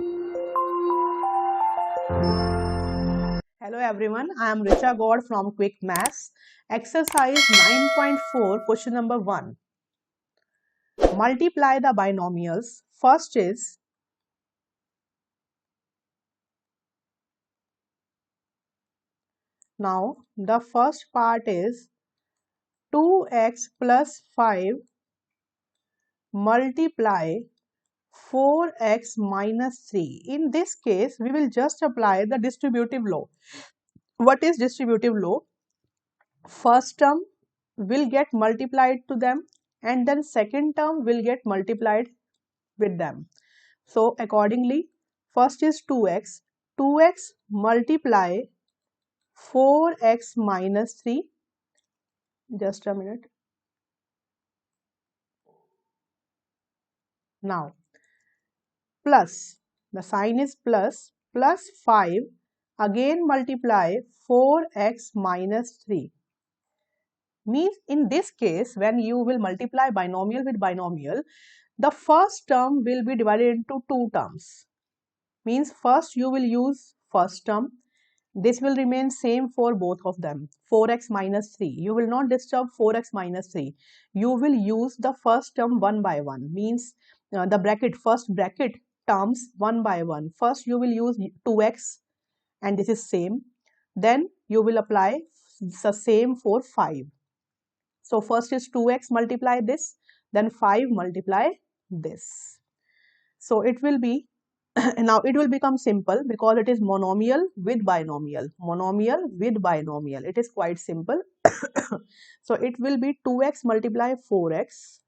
Hello everyone, I am Richa God from Quick Maths. Exercise 9.4, question number 1. Multiply the binomials. First is now the first part is 2x plus 5 multiply 4x minus 3. In this case, we will just apply the distributive law. What is distributive law? First term will get multiplied to them and then second term will get multiplied with them. So accordingly, first is 2x. 2x multiply 4x minus 3. Just a minute. Now, plus, the sign is plus 5. Again multiply 4x minus 3. Means in this case, when you will multiply binomial with binomial, the first term will be divided into two terms. Means first you will use first term. This will remain same for both of them. 4x minus 3. You will not disturb 4x minus 3. You will use the first term one by one. Means the bracket, first bracket terms one by one. First you will use 2x and this is same. Then you will apply the same for 5. So first is 2x multiply this, then 5 multiply this. So it will be now it will become simple because it is monomial with binomial. Monomial with binomial. It is quite simple. So it will be 2x multiply 4x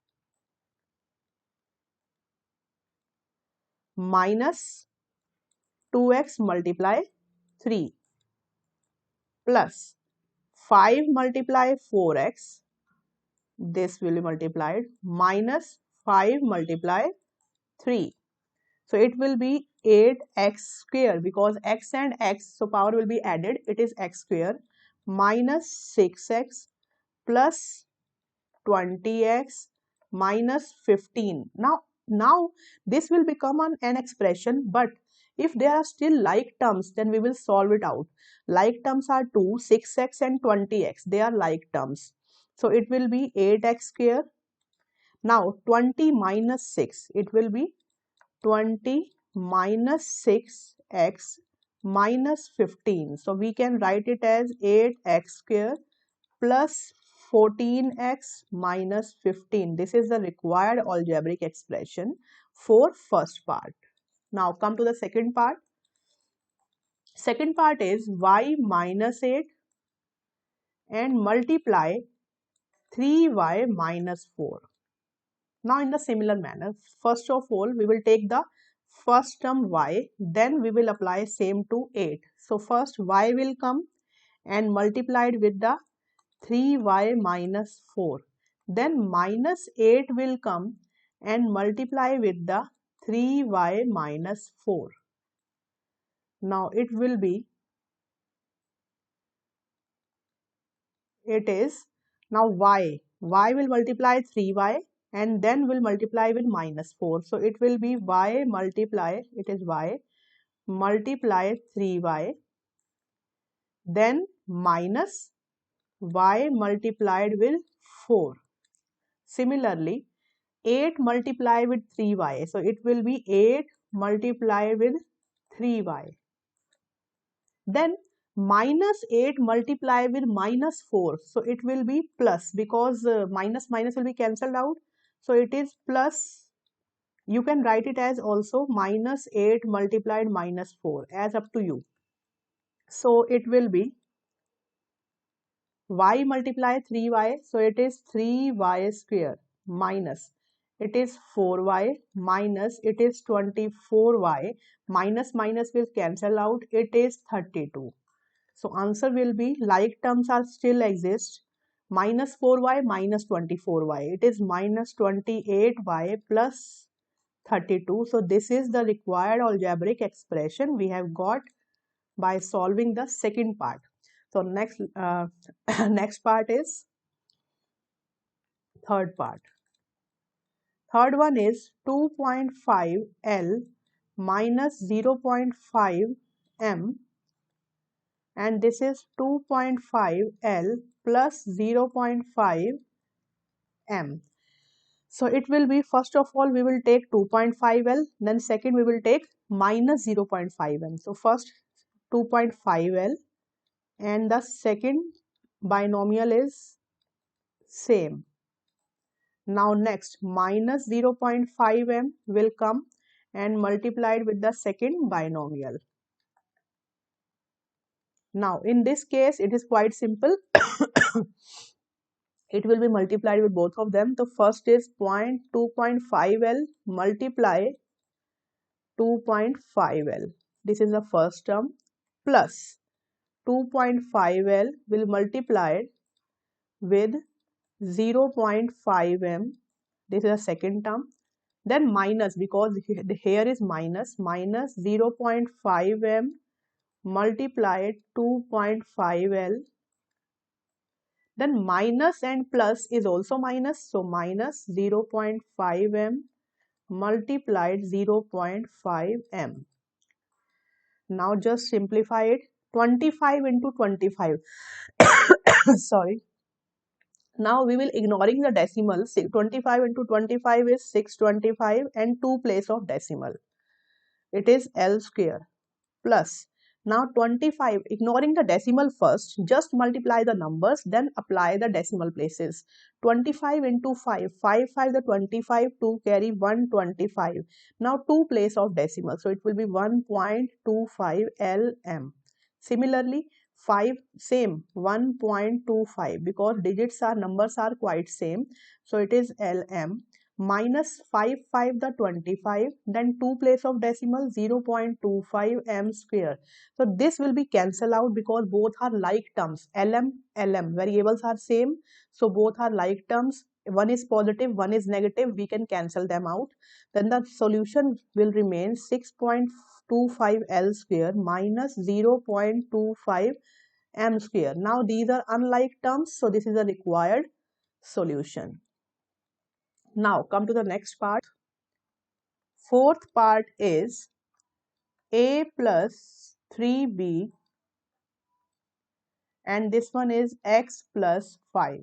minus 2x multiply 3 plus 5 multiply 4x. This will be multiplied minus 5 multiply 3. So it will be 8x square because x and x, so power will be added. It is x square minus 6x plus 20x minus 15. Now this will become an expression, but if there are still like terms, then we will solve it out. Like terms are 2, 6x and 20x. They are like terms. So it will be 8x square. Now 20 minus 6, it will be 20 minus 6x minus 15. So we can write it as 8x square plus 14x minus 15. This is the required algebraic expression for first part. Now come to the second part. Second part is y minus 8 and multiply 3y minus 4. Now in the similar manner, first of all we will take the first term y, then we will apply same to 8. So first y will come and multiplied with the 3y minus 4. Then minus 8 will come and multiply with the 3y minus 4. Now it will be, it is, now y will multiply 3y and then will multiply with minus 4. So it will be y multiply, it is y multiply 3y, then minus y multiplied with 4. Similarly, 8 multiplied with 3y. So it will be 8 multiplied with 3y. Then minus 8 multiplied with minus 4. So it will be plus because minus will be cancelled out. So it is plus, you can write it as also minus 8 multiplied minus 4, as up to you. So it will be y multiply 3y, so it is 3y square minus, it is 4y minus, it is 24y, minus will cancel out, it is 32. So answer will be, like terms are still exist, minus 4y minus 24y, it is minus 28y plus 32. So this is the required algebraic expression we have got by solving the second part. So next next part is third part. Third one is 2.5 L minus 0.5 m, and this is 2.5 L plus 0.5 m. So it will be, first of all we will take 2.5 L, then second we will take minus 0.5 m. So first 2.5 L and the second binomial is same. Now next minus 0.5 m will come and multiplied with the second binomial. Now in this case it is quite simple. It will be multiplied with both of them. So first is 2.5 L multiply 2.5 L. This is the first term, plus 2.5 L will multiply with 0.5 m. This is the second term. Then minus, because here is minus 0.5 m multiplied 2.5 L. Then minus and plus is also minus, so minus 0.5 m multiplied 0.5 m. Now just simplify it. 25 into 25. Sorry. Now we will ignoring the decimal. 25 into 25 is 625 and 2 place of decimal. It is L square plus. Now 25, ignoring the decimal first, just multiply the numbers, then apply the decimal places. 25 into 5, 5 the 25, 2 carry 125. Now 2 place of decimal, so it will be 1.25 LM. Similarly, 5 same 1.25, because digits are numbers are quite same, so it is LM. Minus 5 the 25, then 2 place of decimal 0.25 m square. So this will be cancelled out because both are like terms. LM variables are same, so both are like terms. One is positive, one is negative, we can cancel them out. Then the solution will remain 6.25 L square minus 0.25 m square. Now these are unlike terms, so this is a required solution. Now come to the next part. Fourth part is a plus 3b, and this one is x plus 5.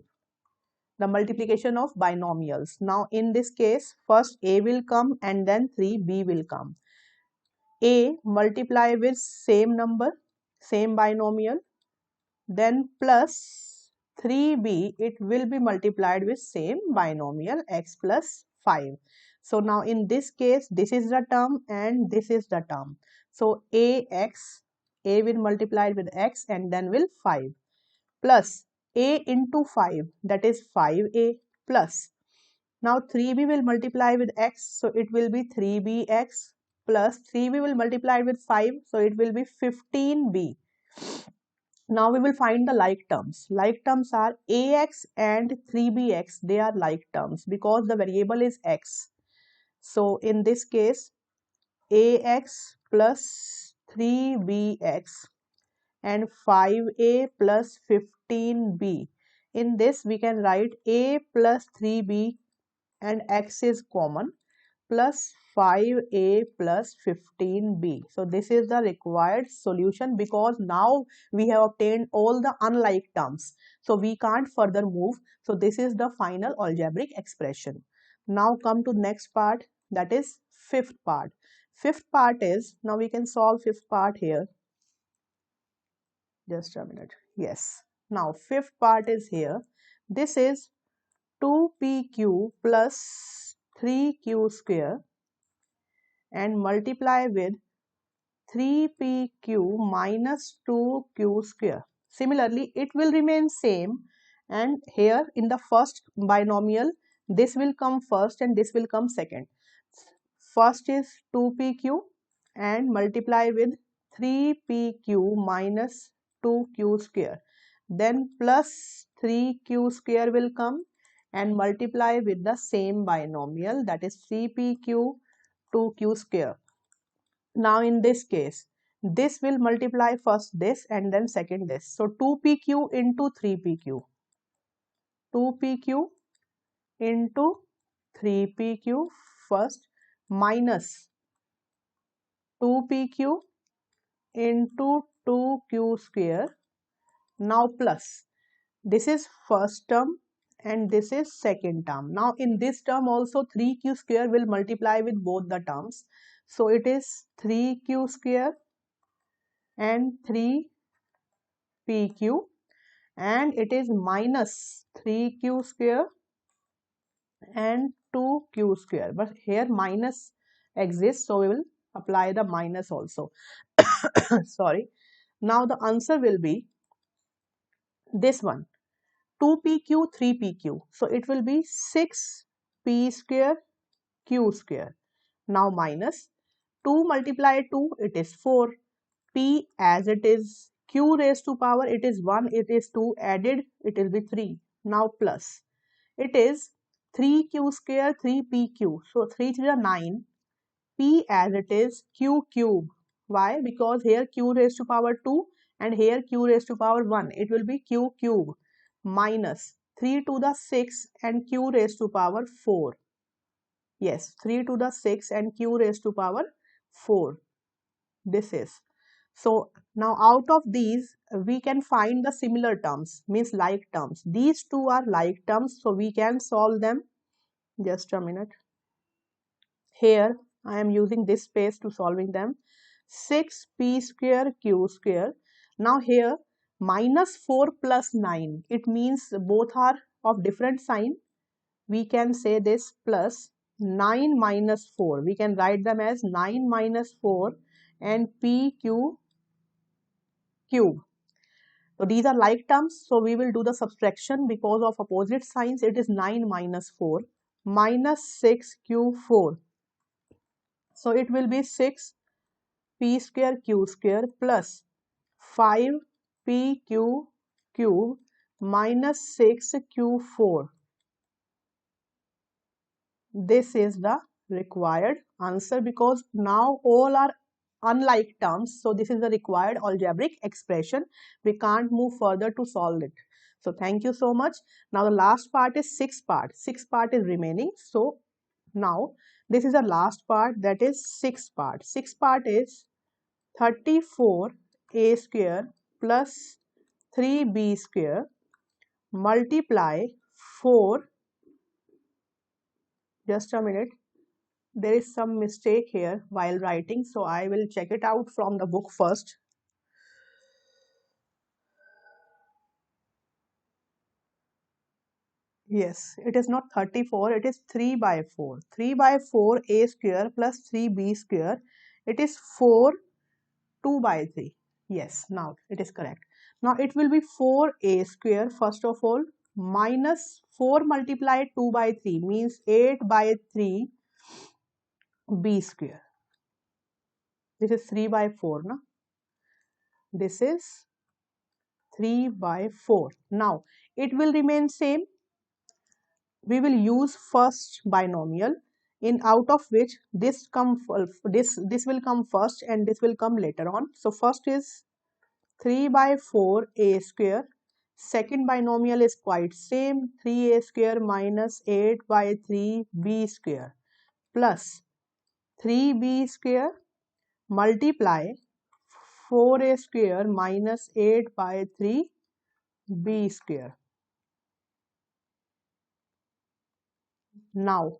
The multiplication of binomials. Now in this case, first a will come and then 3b will come. A multiply with same number, same binomial, then plus 3b, it will be multiplied with same binomial x plus 5. So now in this case, this is the term and this is the term. So a will multiply with x and then will 5 plus a into 5, that is 5a, plus now 3b will multiply with x, so it will be 3bx, plus 3b will multiply with 5, so it will be 15b. Now we will find the like terms. Like terms are ax and 3bx. They are like terms because the variable is x. So in this case, ax plus 3bx and 5a plus 15b. In this we can write a plus 3b and x is common, plus 5a plus 15b. So this is the required solution because now we have obtained all the unlike terms. So we can't further move. So this is the final algebraic expression. Now come to next part, that is fifth part. Fifth part is, now we can solve fifth part here. Just a minute. Yes. Now fifth part is here. This is 2pq plus 3q square and multiply with 3pq minus 2q square. Similarly, it will remain same, and here in the first binomial, this will come first and this will come second. First is 2pq and multiply with 3pq minus 2q square. Then plus 3q square will come and multiply with the same binomial, that is 3pq 2q square. Now in this case, this will multiply first this and then second this. So 2pq into 3pq. 2pq into 3pq first minus 2pq into 2q square. Now plus, this is first term and this is second term. Now in this term also 3q square will multiply with both the terms. So it is 3q square and 3pq, and it is minus 3q square and 2q square, but here minus exists, so we will apply the minus also. Sorry. Now the answer will be this one, 2pq 3pq, so it will be 6p square q square. Now minus 2 multiplied 2, it is 4, p as it is q raised to power, it is 1, it is 2, added it will be 3. Now plus, it is 3q square 3pq, so 3 to the 9, p as it is q cube. Why? Because here q raised to power 2 and here q raised to power 1, it will be q cube minus 3 to the 6 and q raised to power 4. Yes, 3 to the 6 and q raised to power 4. This is. So now out of these we can find the similar terms, means like terms. These two are like terms, so we can solve them. Just a minute. Here I am using this space to solving them. 6p square q square. Now here minus 4 plus 9, it means both are of different sign. We can say this plus 9 minus 4. We can write them as 9 minus 4 and pq cube. So these are like terms, so we will do the subtraction because of opposite signs. It is 9 minus 4 minus 6q4. So it will be 6p square q square plus 5pq cube minus 6q4. This is the required answer because now all are unlike terms. So this is the required algebraic expression. We can't move further to solve it. So thank you so much. Now the last part is sixth part. Sixth part is remaining. So now this is the last part, that is sixth part. Sixth part is 34a square plus 3b square multiply 4. Just a minute. There is some mistake here while writing, so I will check it out from the book first. Yes, it is not 34, it is 3 by 4. 3 by 4 a square plus 3b square. It is 4 2 by 3. Yes, now it is correct. Now it will be 4a square first of all minus 4 multiplied 2 by 3 means 8 by 3 b square. This is 3 by 4, na? This is 3 by 4. Now it will remain same. We will use first binomial, in out of which this will come first and this will come later on. So first is 3 by 4 a square. Second binomial is quite same, 3a square minus 8 by 3 b square plus 3b square multiply 4a square minus 8 by 3 b square. Now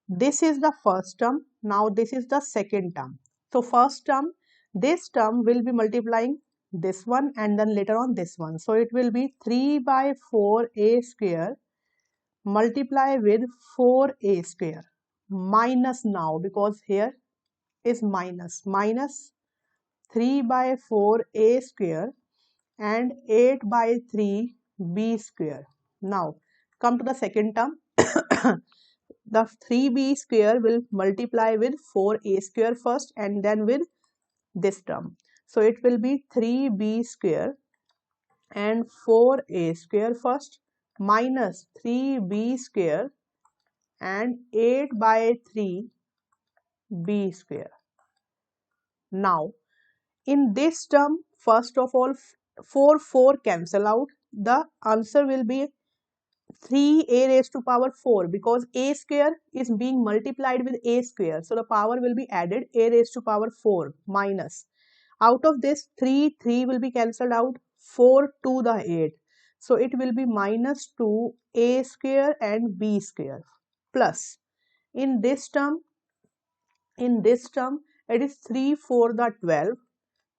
this is the first term. Now this is the second term. So first term, this term will be multiplying this one and then later on this one. So it will be 3 by 4a square multiply with 4a square minus, now because here is minus 3 by 4a square and 8 by 3 b square. Now come to the second term. The 3b square will multiply with 4a square first and then with this term. So it will be 3b square and 4a square first minus 3b square and 8 by 3 b square. Now in this term, first of all 4 cancel out. The answer will be 3a raised to power 4 because a square is being multiplied with a square. So the power will be added a raised to power 4 minus. Out of this 3 will be cancelled out. 4 to the 8. So it will be minus 2a square and b square plus. In this term it is 3 4 the 12.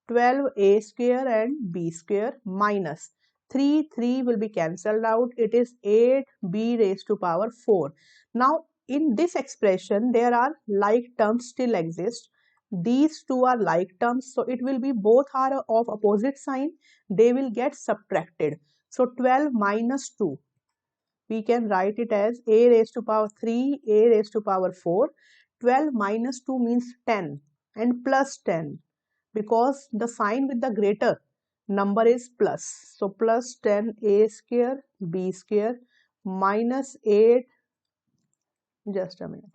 12a square and b square minus 3 will be cancelled out. It is 8b raised to power 4. Now in this expression there are like terms still exist. These two are like terms, so it will be both are of opposite sign. They will get subtracted. So 12 minus 2, we can write it as a raised to power 3, a raised to power 4. 12 minus 2 means 10 and plus 10, because the sign with the greater number is plus. So plus 10a square b square minus 8, just a minute.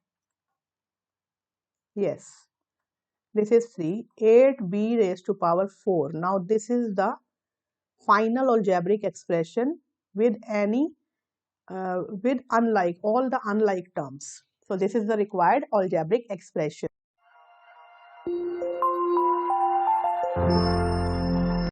Yes, this is 3, 8b raised to power 4. Now this is the final algebraic expression with with unlike all the unlike terms. So this is the required algebraic expression.